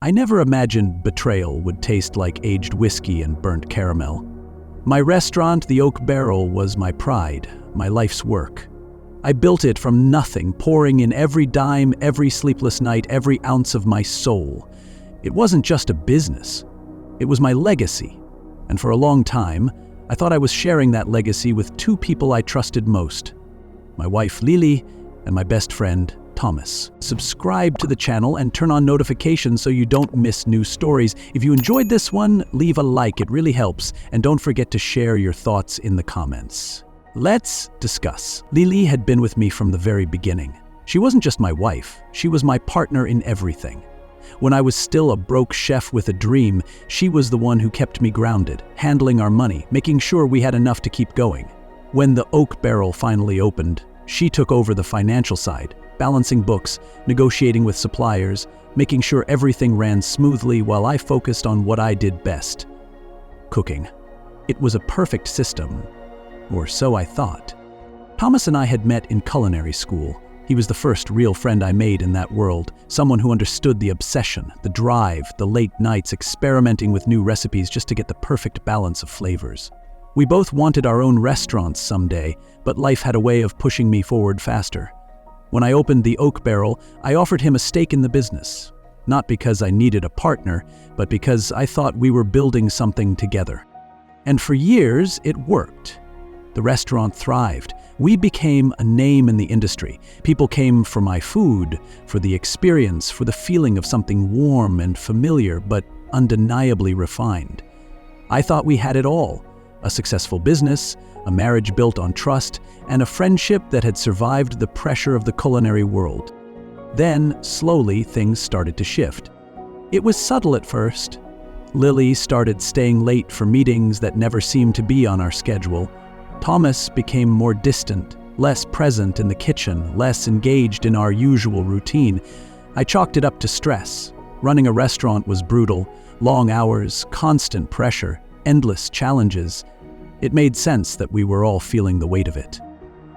I never imagined betrayal would taste like aged whiskey and burnt caramel. My restaurant, the Oak Barrel, was my pride, my life's work. I built it from nothing, pouring in every dime, every sleepless night, every ounce of my soul. It wasn't just a business. It was my legacy. And for a long time, I thought I was sharing that legacy with two people I trusted most: my wife, Lily, and my best friend, Thomas. Subscribe to the channel and turn on notifications so you don't miss new stories. If you enjoyed this one, leave a like, it really helps. And don't forget to share your thoughts in the comments. Let's discuss. Lily had been with me from the very beginning. She wasn't just my wife, she was my partner in everything. When I was still a broke chef with a dream, she was the one who kept me grounded, handling our money, making sure we had enough to keep going. When the Oak Barrel finally opened, she took over the financial side, balancing books, negotiating with suppliers, making sure everything ran smoothly while I focused on what I did best: cooking. It was a perfect system, or so I thought. Thomas and I had met in culinary school. He was the first real friend I made in that world, someone who understood the obsession, the drive, the late nights experimenting with new recipes just to get the perfect balance of flavors. We both wanted our own restaurants someday, but life had a way of pushing me forward faster. When I opened the Oak Barrel, I offered him a stake in the business. Not because I needed a partner, but because I thought we were building something together. And for years, it worked. The restaurant thrived. We became a name in the industry. People came for my food, for the experience, for the feeling of something warm and familiar, but undeniably refined. I thought we had it all: a successful business, a marriage built on trust, and a friendship that had survived the pressure of the culinary world. Then, slowly, things started to shift. It was subtle at first. Lily started staying late for meetings that never seemed to be on our schedule. Thomas became more distant, less present in the kitchen, less engaged in our usual routine. I chalked it up to stress. Running a restaurant was brutal: long hours, constant pressure, endless challenges. It made sense that we were all feeling the weight of it.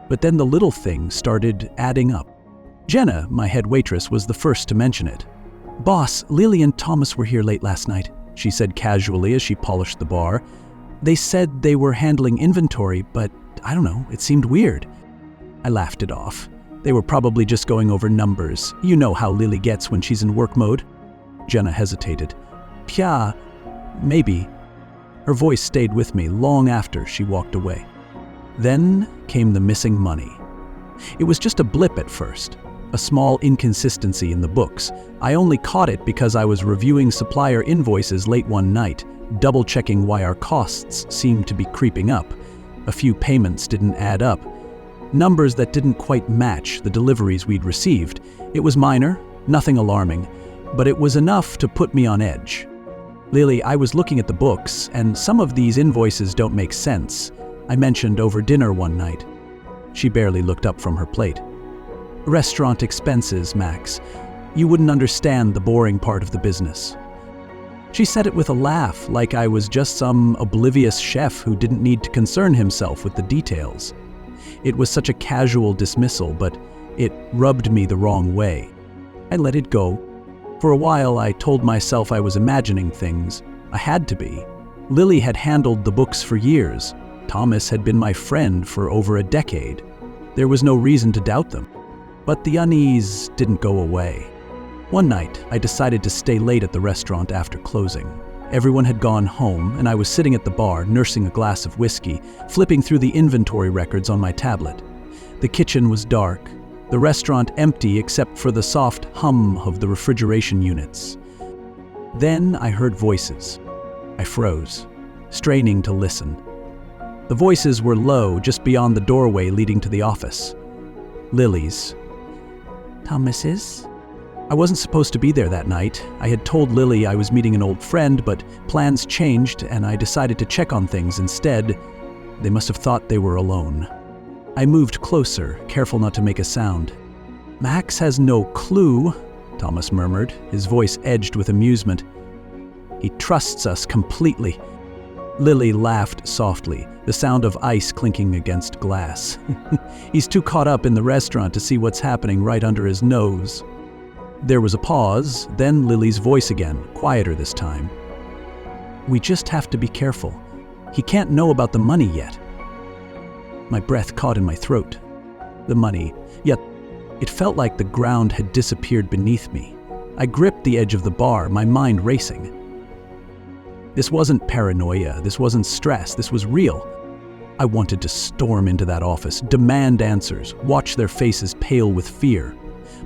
But then the little things started adding up. Jenna, my head waitress, was the first to mention it. "Boss, Lily and Thomas were here late last night," she said casually as she polished the bar. "They said they were handling inventory, but I don't know, it seemed weird." I laughed it off. They were probably just going over numbers. You know how Lily gets when she's in work mode. Jenna hesitated. "Pya, maybe." Her voice stayed with me long after she walked away. Then came the missing money. It was just a blip at first, a small inconsistency in the books. I only caught it because I was reviewing supplier invoices late one night, double-checking why our costs seemed to be creeping up. A few payments didn't add up. Numbers that didn't quite match the deliveries we'd received. It was minor, nothing alarming, but it was enough to put me on edge. "Lily, I was looking at the books, and some of these invoices don't make sense," I mentioned over dinner one night. She barely looked up from her plate. "Restaurant expenses, Max. You wouldn't understand the boring part of the business." She said it with a laugh, like I was just some oblivious chef who didn't need to concern himself with the details. It was such a casual dismissal, but it rubbed me the wrong way. I let it go. For a while, I told myself I was imagining things. I had to be. Lily had handled the books for years. Thomas had been my friend for over a decade. There was no reason to doubt them. But the unease didn't go away. One night, I decided to stay late at the restaurant after closing. Everyone had gone home, and I was sitting at the bar, nursing a glass of whiskey, flipping through the inventory records on my tablet. The kitchen was dark, the restaurant empty except for the soft hum of the refrigeration units. Then I heard voices. I froze, straining to listen. The voices were low, just beyond the doorway leading to the office. Lily's. "Thomas's?" I wasn't supposed to be there that night. I had told Lily I was meeting an old friend, but plans changed and I decided to check on things instead. They must have thought they were alone. I moved closer, careful not to make a sound. "Max has no clue," Thomas murmured, his voice edged with amusement. "He trusts us completely." Lily laughed softly, the sound of ice clinking against glass. "He's too caught up in the restaurant to see what's happening right under his nose." There was a pause, then Lily's voice again, quieter this time. "We just have to be careful. He can't know about the money yet." My breath caught in my throat. The money, yet it felt like the ground had disappeared beneath me. I gripped the edge of the bar, my mind racing. This wasn't paranoia, this wasn't stress, this was real. I wanted to storm into that office, demand answers, watch their faces pale with fear.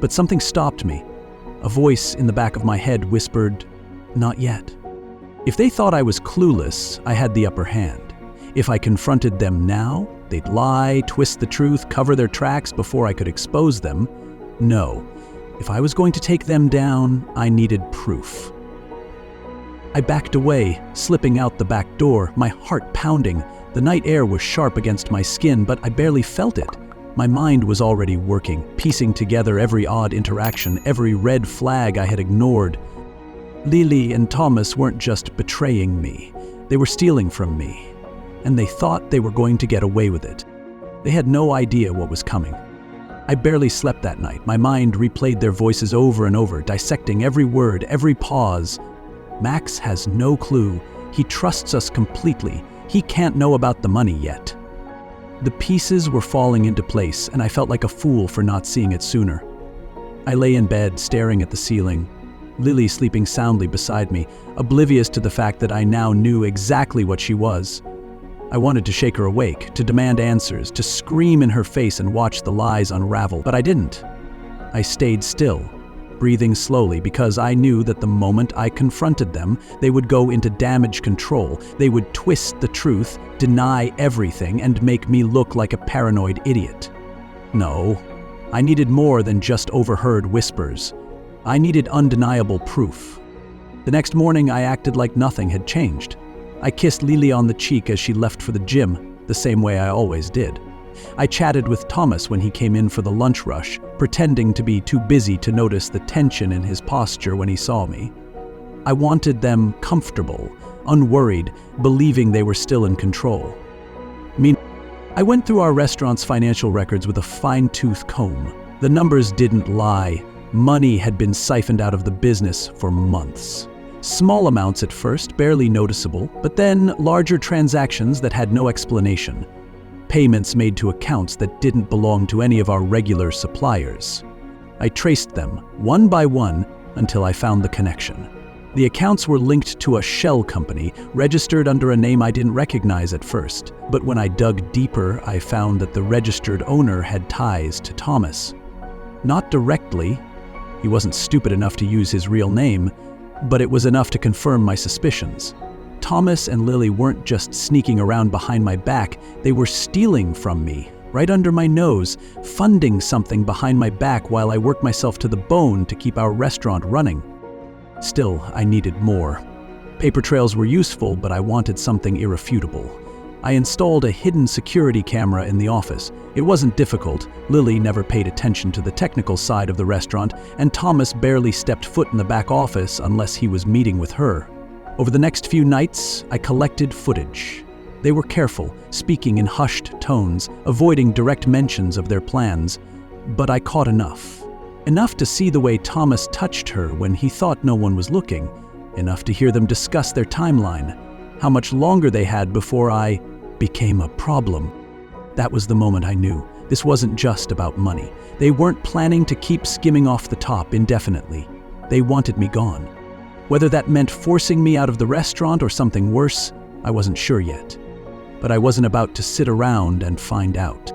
But something stopped me. A voice in the back of my head whispered, "Not yet." If they thought I was clueless, I had the upper hand. If I confronted them now, they'd lie, twist the truth, cover their tracks before I could expose them. No. If I was going to take them down, I needed proof. I backed away, slipping out the back door, my heart pounding. The night air was sharp against my skin, but I barely felt it. My mind was already working, piecing together every odd interaction, every red flag I had ignored. Lily and Thomas weren't just betraying me. They were stealing from me. And they thought they were going to get away with it. They had no idea what was coming. I barely slept that night. My mind replayed their voices over and over, dissecting every word, every pause. Max has no clue. He trusts us completely. He can't know about the money yet. The pieces were falling into place, and I felt like a fool for not seeing it sooner. I lay in bed, staring at the ceiling. Lily sleeping soundly beside me, oblivious to the fact that I now knew exactly what she was. I wanted to shake her awake, to demand answers, to scream in her face and watch the lies unravel, but I didn't. I stayed still, breathing slowly, because I knew that the moment I confronted them, they would go into damage control. They would twist the truth, deny everything, and make me look like a paranoid idiot. No, I needed more than just overheard whispers. I needed undeniable proof. The next morning, I acted like nothing had changed. I kissed Lily on the cheek as she left for the gym, the same way I always did. I chatted with Thomas when he came in for the lunch rush, pretending to be too busy to notice the tension in his posture when he saw me. I wanted them comfortable, unworried, believing they were still in control. I went through our restaurant's financial records with a fine-tooth comb. The numbers didn't lie. Money had been siphoned out of the business for months. Small amounts at first, barely noticeable, but then larger transactions that had no explanation. Payments made to accounts that didn't belong to any of our regular suppliers. I traced them, one by one, until I found the connection. The accounts were linked to a shell company, registered under a name I didn't recognize at first. But when I dug deeper, I found that the registered owner had ties to Thomas. Not directly. He wasn't stupid enough to use his real name, but it was enough to confirm my suspicions. Thomas and Lily weren't just sneaking around behind my back, they were stealing from me, right under my nose, funding something behind my back while I worked myself to the bone to keep our restaurant running. Still, I needed more. Paper trails were useful, but I wanted something irrefutable. I installed a hidden security camera in the office. It wasn't difficult. Lily never paid attention to the technical side of the restaurant, and Thomas barely stepped foot in the back office unless he was meeting with her. Over the next few nights, I collected footage. They were careful, speaking in hushed tones, avoiding direct mentions of their plans. But I caught enough. Enough to see the way Thomas touched her when he thought no one was looking. Enough to hear them discuss their timeline. How much longer they had before I became a problem. That was the moment I knew. This wasn't just about money. They weren't planning to keep skimming off the top indefinitely. They wanted me gone. Whether that meant forcing me out of the restaurant or something worse, I wasn't sure yet. But I wasn't about to sit around and find out.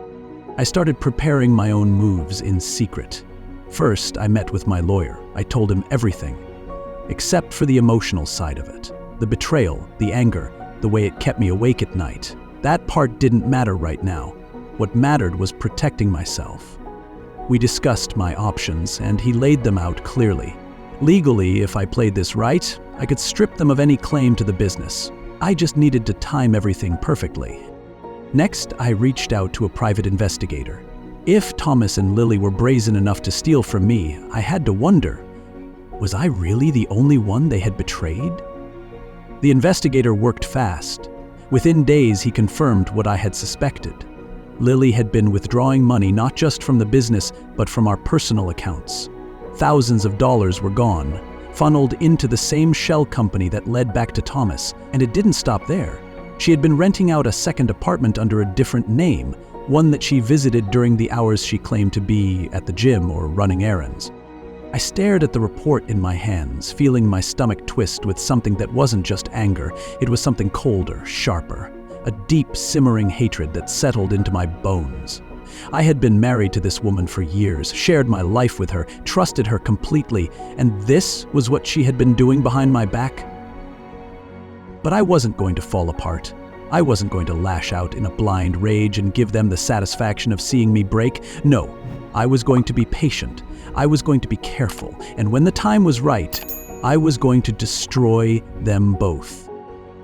I started preparing my own moves in secret. First, I met with my lawyer. I told him everything, except for the emotional side of it. The betrayal, the anger, the way it kept me awake at night. That part didn't matter right now. What mattered was protecting myself. We discussed my options, and he laid them out clearly. Legally, if I played this right, I could strip them of any claim to the business. I just needed to time everything perfectly. Next, I reached out to a private investigator. If Thomas and Lily were brazen enough to steal from me, I had to wonder, was I really the only one they had betrayed? The investigator worked fast. Within days, he confirmed what I had suspected. Lily had been withdrawing money not just from the business, but from our personal accounts. Thousands of dollars were gone, funneled into the same shell company that led back to Thomas, and it didn't stop there. She had been renting out a second apartment under a different name, one that she visited during the hours she claimed to be at the gym or running errands. I stared at the report in my hands, feeling my stomach twist with something that wasn't just anger. It was something colder, sharper, a deep, simmering hatred that settled into my bones. I had been married to this woman for years, shared my life with her, trusted her completely, and this was what she had been doing behind my back? But I wasn't going to fall apart. I wasn't going to lash out in a blind rage and give them the satisfaction of seeing me break. No, I was going to be patient. I was going to be careful, and when the time was right, I was going to destroy them both.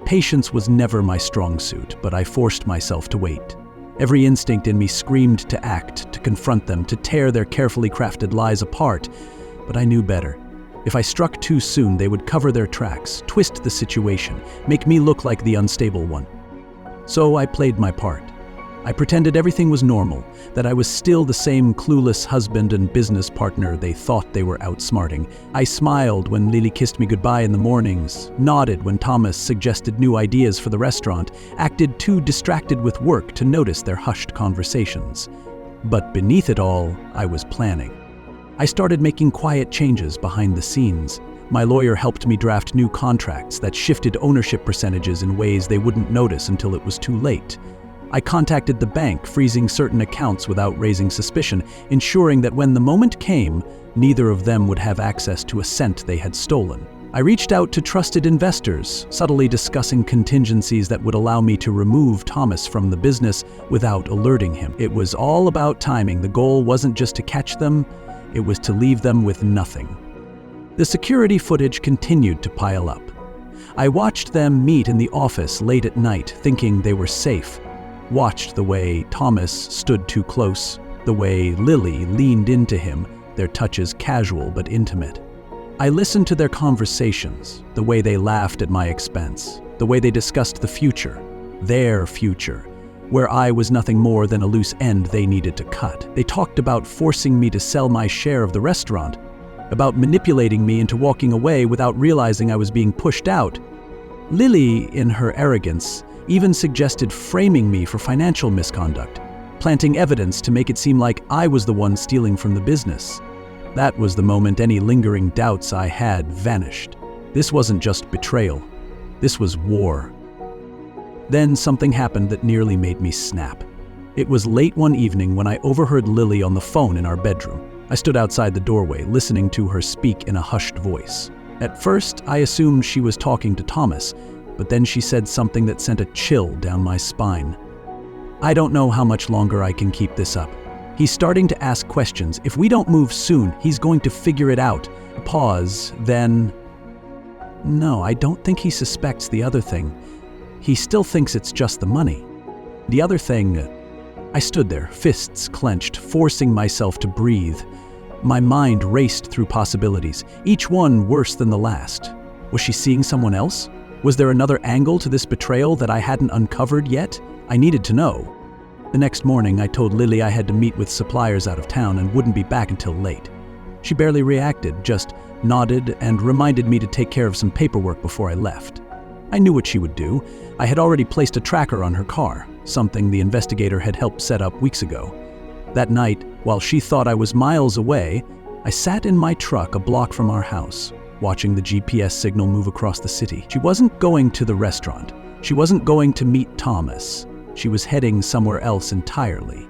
Patience was never my strong suit, but I forced myself to wait. Every instinct in me screamed to act, to confront them, to tear their carefully crafted lies apart. But I knew better. If I struck too soon, they would cover their tracks, twist the situation, make me look like the unstable one. So I played my part. I pretended everything was normal, that I was still the same clueless husband and business partner they thought they were outsmarting. I smiled when Lily kissed me goodbye in the mornings, nodded when Thomas suggested new ideas for the restaurant, acted too distracted with work to notice their hushed conversations. But beneath it all, I was planning. I started making quiet changes behind the scenes. My lawyer helped me draft new contracts that shifted ownership percentages in ways they wouldn't notice until it was too late. I contacted the bank, freezing certain accounts without raising suspicion, ensuring that when the moment came, neither of them would have access to a cent they had stolen. I reached out to trusted investors, subtly discussing contingencies that would allow me to remove Thomas from the business without alerting him. It was all about timing. The goal wasn't just to catch them, it was to leave them with nothing. The security footage continued to pile up. I watched them meet in the office late at night, thinking they were safe. Watched the way Thomas stood too close, the way Lily leaned into him, their touches casual but intimate. I listened to their conversations, the way they laughed at my expense, the way they discussed the future, their future, where I was nothing more than a loose end they needed to cut. They talked about forcing me to sell my share of the restaurant, about manipulating me into walking away without realizing I was being pushed out. Lily, in her arrogance, even suggested framing me for financial misconduct, planting evidence to make it seem like I was the one stealing from the business. That was the moment any lingering doubts I had vanished. This wasn't just betrayal. This was war. Then something happened that nearly made me snap. It was late one evening when I overheard Lily on the phone in our bedroom. I stood outside the doorway, listening to her speak in a hushed voice. At first, I assumed she was talking to Thomas, but then she said something that sent a chill down my spine. "I don't know how much longer I can keep this up. He's starting to ask questions. If we don't move soon, he's going to figure it out." A pause, then... "No, I don't think he suspects the other thing. He still thinks it's just the money. The other thing..." I stood there, fists clenched, forcing myself to breathe. My mind raced through possibilities, each one worse than the last. Was she seeing someone else? Was there another angle to this betrayal that I hadn't uncovered yet? I needed to know. The next morning, I told Lily I had to meet with suppliers out of town and wouldn't be back until late. She barely reacted, just nodded and reminded me to take care of some paperwork before I left. I knew what she would do. I had already placed a tracker on her car, something the investigator had helped set up weeks ago. That night, while she thought I was miles away, I sat in my truck a block from our house, watching the GPS signal move across the city. She wasn't going to the restaurant. She wasn't going to meet Thomas. She was heading somewhere else entirely.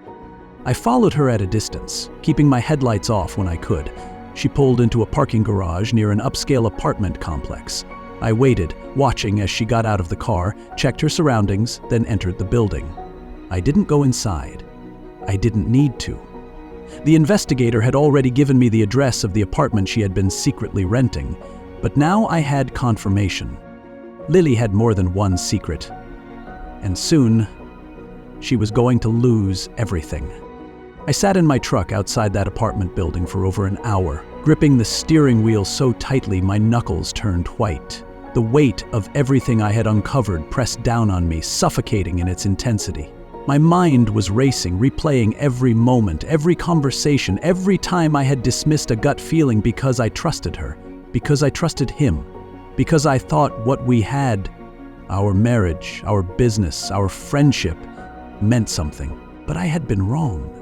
I followed her at a distance, keeping my headlights off when I could. She pulled into a parking garage near an upscale apartment complex. I waited, watching as she got out of the car, checked her surroundings, then entered the building. I didn't go inside. I didn't need to. The investigator had already given me the address of the apartment she had been secretly renting, but now I had confirmation. Lily had more than one secret, and soon she was going to lose everything. I sat in my truck outside that apartment building for over an hour, gripping the steering wheel so tightly my knuckles turned white. The weight of everything I had uncovered pressed down on me, suffocating in its intensity. My mind was racing, replaying every moment, every conversation, every time I had dismissed a gut feeling because I trusted her, because I trusted him, because I thought what we had, our marriage, our business, our friendship, meant something. But I had been wrong.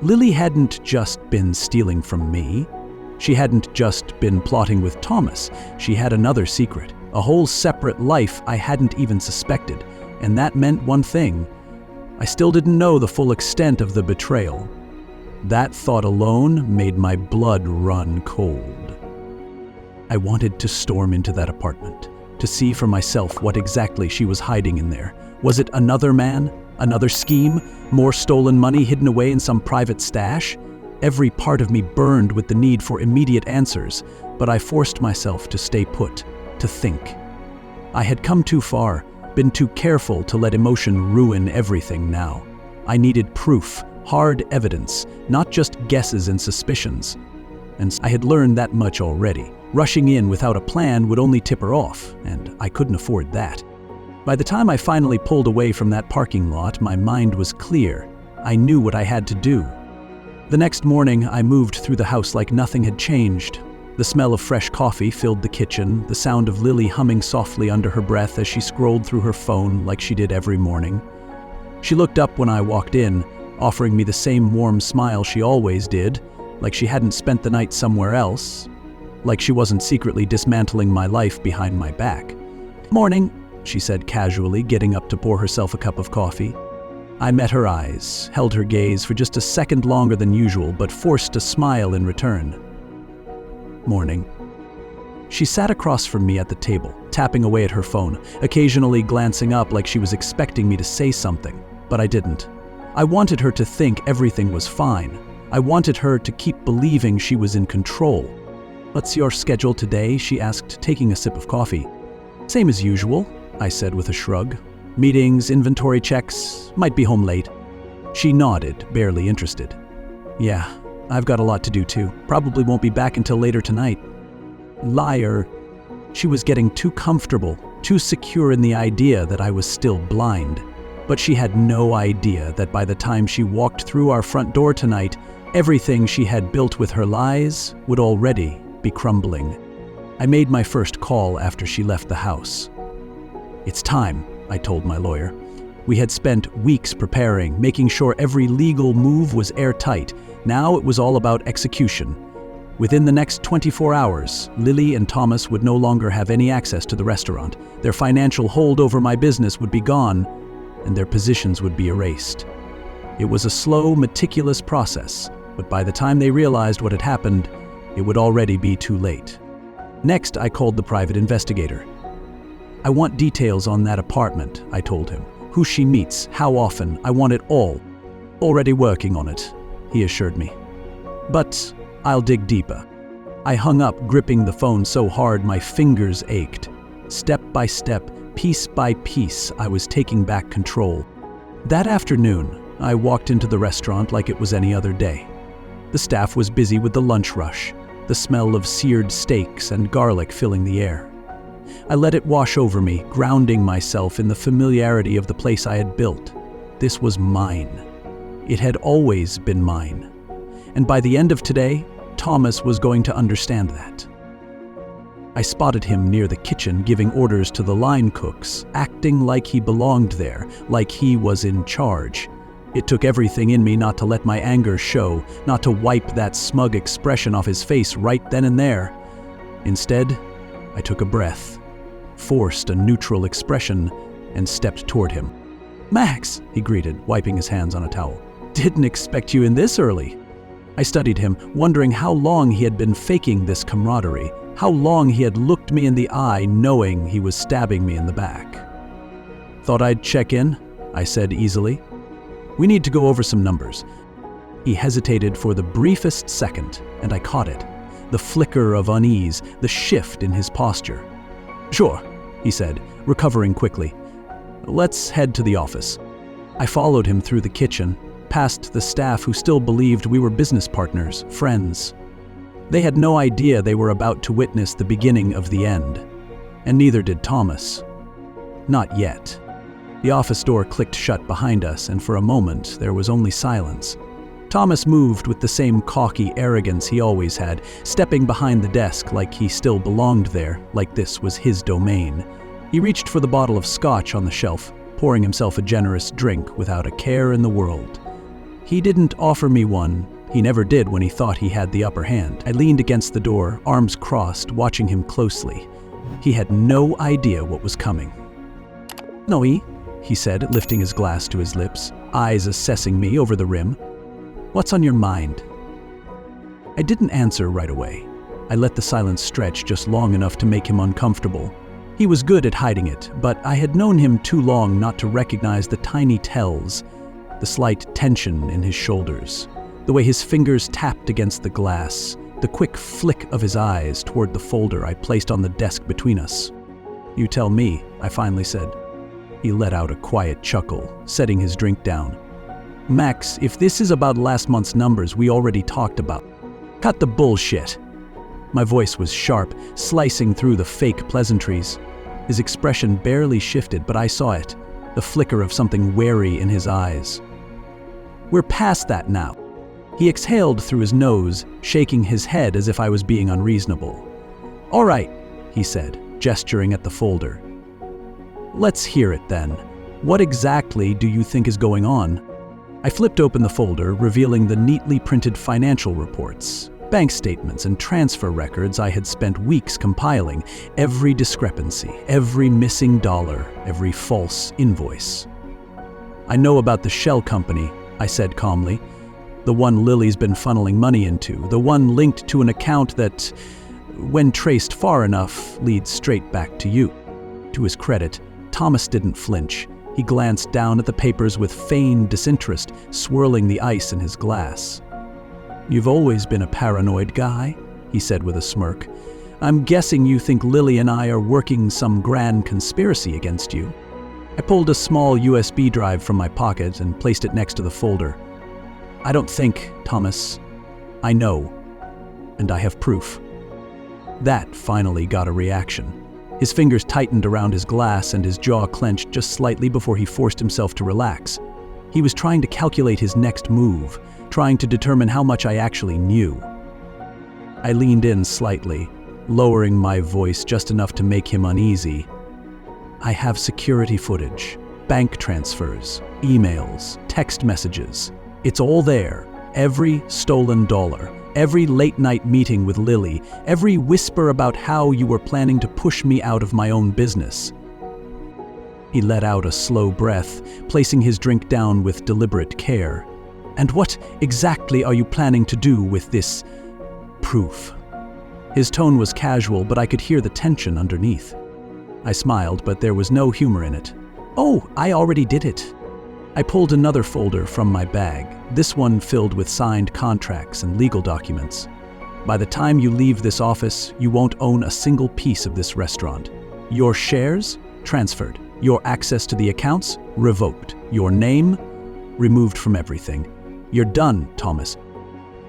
Lily hadn't just been stealing from me. She hadn't just been plotting with Thomas. She had another secret, a whole separate life I hadn't even suspected. And that meant one thing. I still didn't know the full extent of the betrayal. That thought alone made my blood run cold. I wanted to storm into that apartment, to see for myself what exactly she was hiding in there. Was it another man? Another scheme? More stolen money hidden away in some private stash? Every part of me burned with the need for immediate answers, but I forced myself to stay put, to think. I had come too far, been too careful to let emotion ruin everything now. I needed proof, hard evidence, not just guesses and suspicions. And I had learned that much already. Rushing in without a plan would only tip her off, and I couldn't afford that. By the time I finally pulled away from that parking lot, my mind was clear. I knew what I had to do. The next morning, I moved through the house like nothing had changed. The smell of fresh coffee filled the kitchen, the sound of Lily humming softly under her breath as she scrolled through her phone like she did every morning. She looked up when I walked in, offering me the same warm smile she always did, like she hadn't spent the night somewhere else, like she wasn't secretly dismantling my life behind my back. "Morning," she said casually, getting up to pour herself a cup of coffee. I met her eyes, held her gaze for just a second longer than usual, but forced a smile in return. "Morning." She sat across from me at the table, tapping away at her phone, occasionally glancing up like she was expecting me to say something, but I didn't. I wanted her to think everything was fine. I wanted her to keep believing she was in control. "What's your schedule today?" she asked, taking a sip of coffee. "Same as usual," I said with a shrug. "Meetings, inventory checks, might be home late." She nodded, barely interested. "Yeah, I've got a lot to do too. Probably won't be back until later tonight." Liar. She was getting too comfortable, too secure in the idea that I was still blind. But she had no idea that by the time she walked through our front door tonight, everything she had built with her lies would already be crumbling. I made my first call after she left the house. "It's time," I told my lawyer. We had spent weeks preparing, making sure every legal move was airtight. Now it was all about execution. Within the next 24 hours, Lily and Thomas would no longer have any access to the restaurant. Their financial hold over my business would be gone, and their positions would be erased. It was a slow, meticulous process, but by the time they realized what had happened, it would already be too late. Next, I called the private investigator. "I want details on that apartment," I told him. "Who she meets, how often, I want it all." "Already working on it," he assured me. "But I'll dig deeper." I hung up, gripping the phone so hard my fingers ached. Step by step, piece by piece, I was taking back control. That afternoon, I walked into the restaurant like it was any other day. The staff was busy with the lunch rush, the smell of seared steaks and garlic filling the air. I let it wash over me, grounding myself in the familiarity of the place I had built. This was mine. It had always been mine. And by the end of today, Thomas was going to understand that. I spotted him near the kitchen giving orders to the line cooks, acting like he belonged there, like he was in charge. It took everything in me not to let my anger show, not to wipe that smug expression off his face right then and there. Instead, I took a breath, forced a neutral expression, and stepped toward him. "Max," he greeted, wiping his hands on a towel. "Didn't expect you in this early." I studied him, wondering how long he had been faking this camaraderie, how long he had looked me in the eye knowing he was stabbing me in the back. "Thought I'd check in," I said easily. "We need to go over some numbers." He hesitated for the briefest second, and I caught it. The flicker of unease, the shift in his posture. "Sure," he said, recovering quickly. "Let's head to the office." I followed him through the kitchen, past the staff who still believed we were business partners, friends. They had no idea they were about to witness the beginning of the end. And neither did Thomas. Not yet. The office door clicked shut behind us, and for a moment there was only silence. Thomas moved with the same cocky arrogance he always had, stepping behind the desk like he still belonged there, like this was his domain. He reached for the bottle of scotch on the shelf, pouring himself a generous drink without a care in the world. He didn't offer me one. He never did when he thought he had the upper hand. I leaned against the door, arms crossed, watching him closely. He had no idea what was coming. "Noe," he said, lifting his glass to his lips, eyes assessing me over the rim. "What's on your mind?" I didn't answer right away. I let the silence stretch just long enough to make him uncomfortable. He was good at hiding it, but I had known him too long not to recognize the tiny tells, the slight tension in his shoulders, the way his fingers tapped against the glass, the quick flick of his eyes toward the folder I placed on the desk between us. "You tell me," I finally said. He let out a quiet chuckle, setting his drink down. "Max, if this is about last month's numbers we already talked about, cut the bullshit." My voice was sharp, slicing through the fake pleasantries. His expression barely shifted, but I saw it, the flicker of something wary in his eyes. "We're past that now." He exhaled through his nose, shaking his head as if I was being unreasonable. "All right," he said, gesturing at the folder. "Let's hear it then. What exactly do you think is going on?" I flipped open the folder, revealing the neatly printed financial reports, bank statements and transfer records I had spent weeks compiling, every discrepancy, every missing dollar, every false invoice. "I know about the shell company," I said calmly. "The one Lily's been funneling money into, the one linked to an account that, when traced far enough, leads straight back to you." To his credit, Thomas didn't flinch. He glanced down at the papers with feigned disinterest, swirling the ice in his glass. "You've always been a paranoid guy," he said with a smirk. "I'm guessing you think Lily and I are working some grand conspiracy against you." I pulled a small USB drive from my pocket and placed it next to the folder. "I don't think, Thomas. I know. And I have proof." That finally got a reaction. His fingers tightened around his glass and his jaw clenched just slightly before he forced himself to relax. He was trying to calculate his next move, trying to determine how much I actually knew. I leaned in slightly, lowering my voice just enough to make him uneasy. "I have security footage, bank transfers, emails, text messages. It's all there. Every stolen dollar, every late-night meeting with Lily, every whisper about how you were planning to push me out of my own business." He let out a slow breath, placing his drink down with deliberate care. "And what exactly are you planning to do with this proof?" His tone was casual, but I could hear the tension underneath. I smiled, but there was no humor in it. "Oh, I already did it." I pulled another folder from my bag, this one filled with signed contracts and legal documents. "By the time you leave this office, you won't own a single piece of this restaurant. Your shares? Transferred. Your access to the accounts? Revoked. Your name? Removed from everything. You're done, Thomas."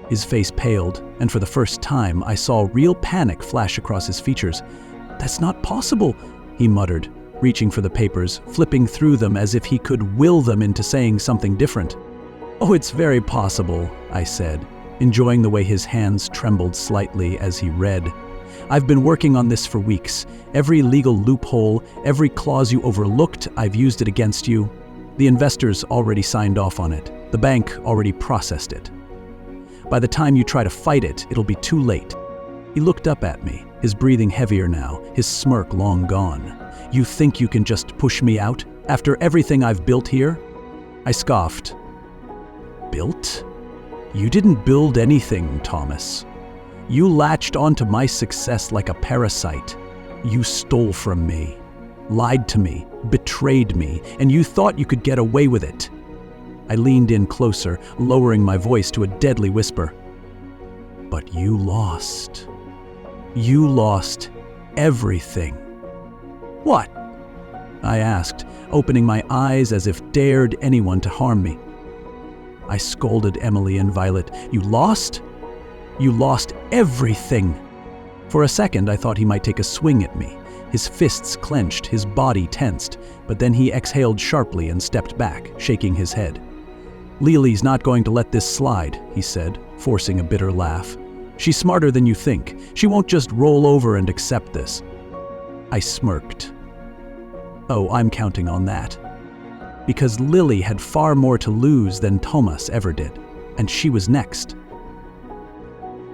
His face paled, and for the first time I saw real panic flash across his features. "That's not possible," he muttered, reaching for the papers, flipping through them as if he could will them into saying something different. "Oh, it's very possible," I said, enjoying the way his hands trembled slightly as he read. "I've been working on this for weeks. Every legal loophole, every clause you overlooked, I've used it against you. The investors already signed off on it. The bank already processed it. By the time you try to fight it, it'll be too late." He looked up at me, his breathing heavier now, his smirk long gone. "You think you can just push me out, after everything I've built here?" I scoffed. "Built? You didn't build anything, Thomas. You latched onto my success like a parasite. You stole from me, lied to me, betrayed me, and you thought you could get away with it." I leaned in closer, lowering my voice to a deadly whisper. "But you lost. You lost everything." "What?" I asked, opening my eyes as if dared anyone to harm me. I scolded Emily and Violet. "You lost? You lost everything." For a second I thought he might take a swing at me, His fists clenched, his body tensed, but then he exhaled sharply and stepped back, shaking his head. "Lily's not going to let this slide," he said, forcing a bitter laugh. "She's smarter than you think. She won't just roll over and accept this." I smirked. Oh, I'm counting on that. Because Lily had far more to lose than Thomas ever did, and she was next.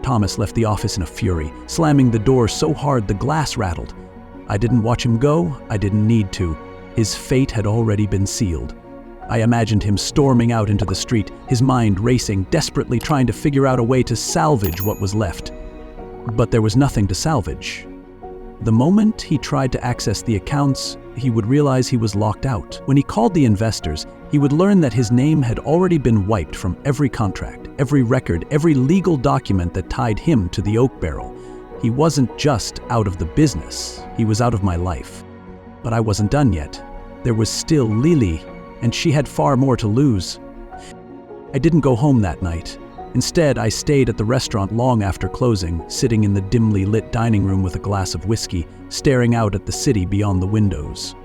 Thomas left the office in a fury, slamming the door so hard the glass rattled. I didn't watch him go, I didn't need to. His fate had already been sealed. I imagined him storming out into the street, his mind racing, desperately trying to figure out a way to salvage what was left. But there was nothing to salvage. The moment he tried to access the accounts, he would realize he was locked out. When he called the investors, he would learn that his name had already been wiped from every contract, every record, every legal document that tied him to the Oak Barrel. He wasn't just out of the business, he was out of my life. But I wasn't done yet. There was still Lily, and she had far more to lose. I didn't go home that night. Instead, I stayed at the restaurant long after closing, sitting in the dimly lit dining room with a glass of whiskey, staring out at the city beyond the windows.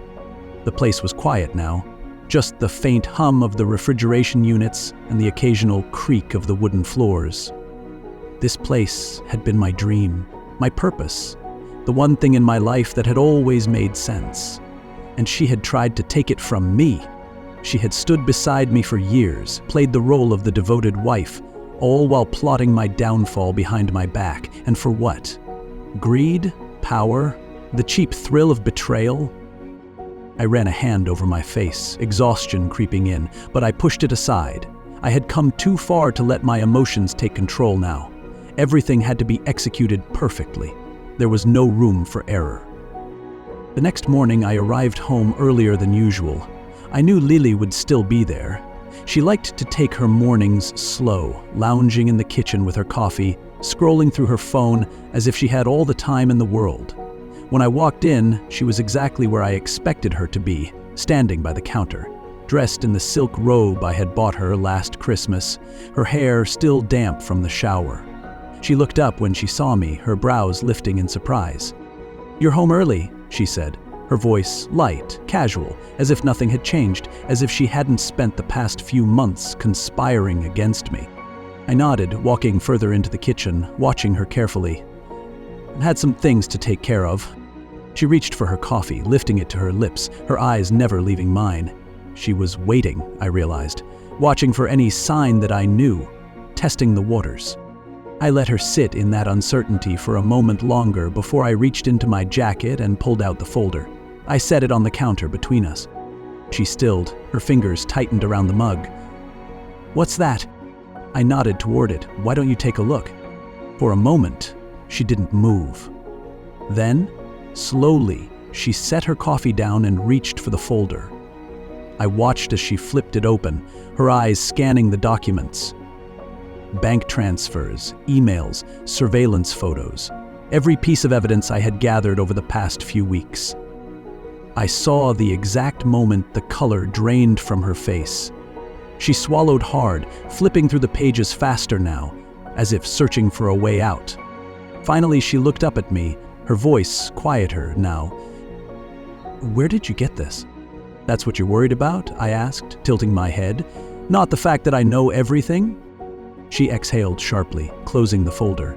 The place was quiet now, just the faint hum of the refrigeration units and the occasional creak of the wooden floors. This place had been my dream, my purpose, the one thing in my life that had always made sense. And she had tried to take it from me. She had stood beside me for years, played the role of the devoted wife, all while plotting my downfall behind my back. And for what? Greed? Power? The cheap thrill of betrayal? I ran a hand over my face, exhaustion creeping in, but I pushed it aside. I had come too far to let my emotions take control now. Everything had to be executed perfectly. There was no room for error. The next morning, I arrived home earlier than usual. I knew Lily would still be there. She liked to take her mornings slow, lounging in the kitchen with her coffee, scrolling through her phone as if she had all the time in the world. When I walked in, she was exactly where I expected her to be, standing by the counter, dressed in the silk robe I had bought her last Christmas, her hair still damp from the shower. She looked up when she saw me, her brows lifting in surprise. "You're home early," she said, her voice light, casual, as if nothing had changed, as if she hadn't spent the past few months conspiring against me. I nodded, walking further into the kitchen, watching her carefully. I had some things to take care of. She reached for her coffee, lifting it to her lips, her eyes never leaving mine. She was waiting, I realized, watching for any sign that I knew, testing the waters. I let her sit in that uncertainty for a moment longer before I reached into my jacket and pulled out the folder. I set it on the counter between us. She stilled, her fingers tightened around the mug. "What's that?" I nodded toward it. "Why don't you take a look?" For a moment, she didn't move. Then, slowly, she set her coffee down and reached for the folder. I watched as she flipped it open, her eyes scanning the documents. Bank transfers, emails, surveillance photos, every piece of evidence I had gathered over the past few weeks. I saw the exact moment the color drained from her face. She swallowed hard, flipping through the pages faster now, as if searching for a way out. Finally, she looked up at me, her voice quieter now. "Where did you get this?" "That's what you're worried about?" I asked, tilting my head. "Not the fact that I know everything?" She exhaled sharply, closing the folder.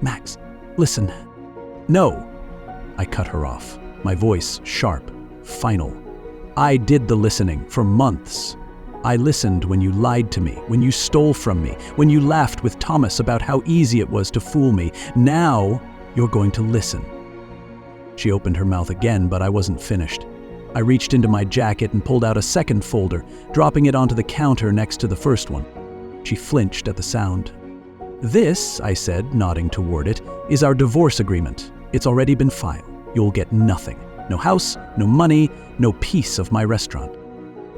"Max, listen." "No." I cut her off, my voice sharp, final. "I did the listening for months. I listened when you lied to me, when you stole from me, when you laughed with Thomas about how easy it was to fool me. Now, you're going to listen." She opened her mouth again, but I wasn't finished. I reached into my jacket and pulled out a second folder, dropping it onto the counter next to the first one. She flinched at the sound. "This," I said, nodding toward it, "is our divorce agreement. It's already been filed. You'll get nothing. No house, no money, no piece of my restaurant."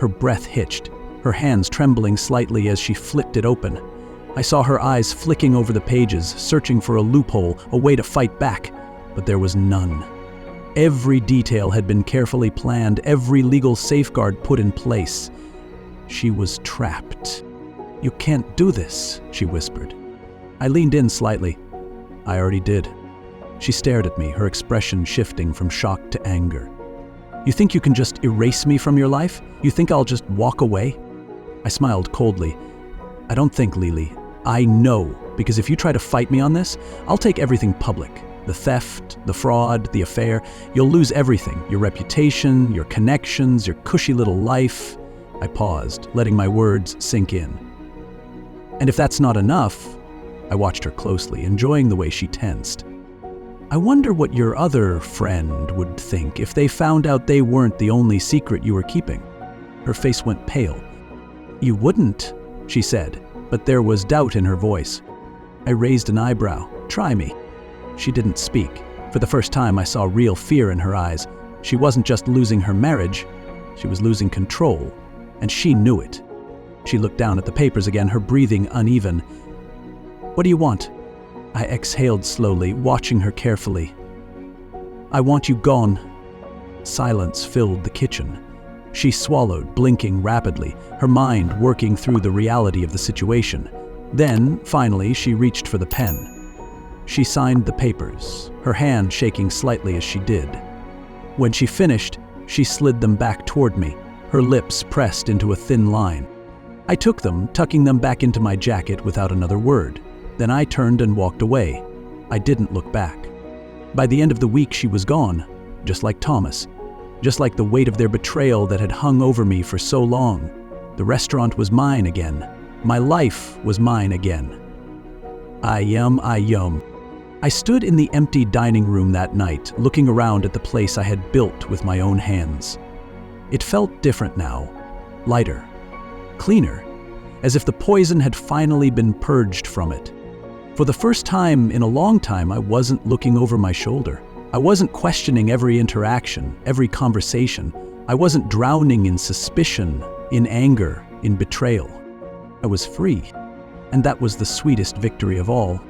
Her breath hitched, her hands trembling slightly as she flipped it open. I saw her eyes flicking over the pages, searching for a loophole, a way to fight back, but there was none. Every detail had been carefully planned, every legal safeguard put in place. She was trapped. "You can't do this," she whispered. I leaned in slightly. "I already did." She stared at me, her expression shifting from shock to anger. You think you can just erase me from your life? You think I'll just walk away? I smiled coldly. I don't think, Lily. I know, because if you try to fight me on this, I'll take everything public. The theft, the fraud, the affair. You'll lose everything. Your reputation, your connections, your cushy little life. I paused, letting my words sink in. And if that's not enough, I watched her closely, enjoying the way she tensed. I wonder what your other friend would think if they found out they weren't the only secret you were keeping. Her face went pale. You wouldn't, she said, but there was doubt in her voice. I raised an eyebrow. Try me. She didn't speak. For the first time, I saw real fear in her eyes. She wasn't just losing her marriage, she was losing control, and she knew it. She looked down at the papers again, her breathing uneven. What do you want? I exhaled slowly, watching her carefully. I want you gone. Silence filled the kitchen. She swallowed, blinking rapidly, her mind working through the reality of the situation. Then, finally, she reached for the pen. She signed the papers, her hand shaking slightly as she did. When she finished, she slid them back toward me, her lips pressed into a thin line. I took them, tucking them back into my jacket without another word. Then I turned and walked away. I didn't look back. By the end of the week, she was gone, just like Thomas, just like the weight of their betrayal that had hung over me for so long. The restaurant was mine again. My life was mine again. I yum. I stood in the empty dining room that night, looking around at the place I had built with my own hands. It felt different now, lighter, cleaner, as if the poison had finally been purged from it. For the first time in a long time, I wasn't looking over my shoulder. I wasn't questioning every interaction, every conversation. I wasn't drowning in suspicion, in anger, in betrayal. I was free, and that was the sweetest victory of all.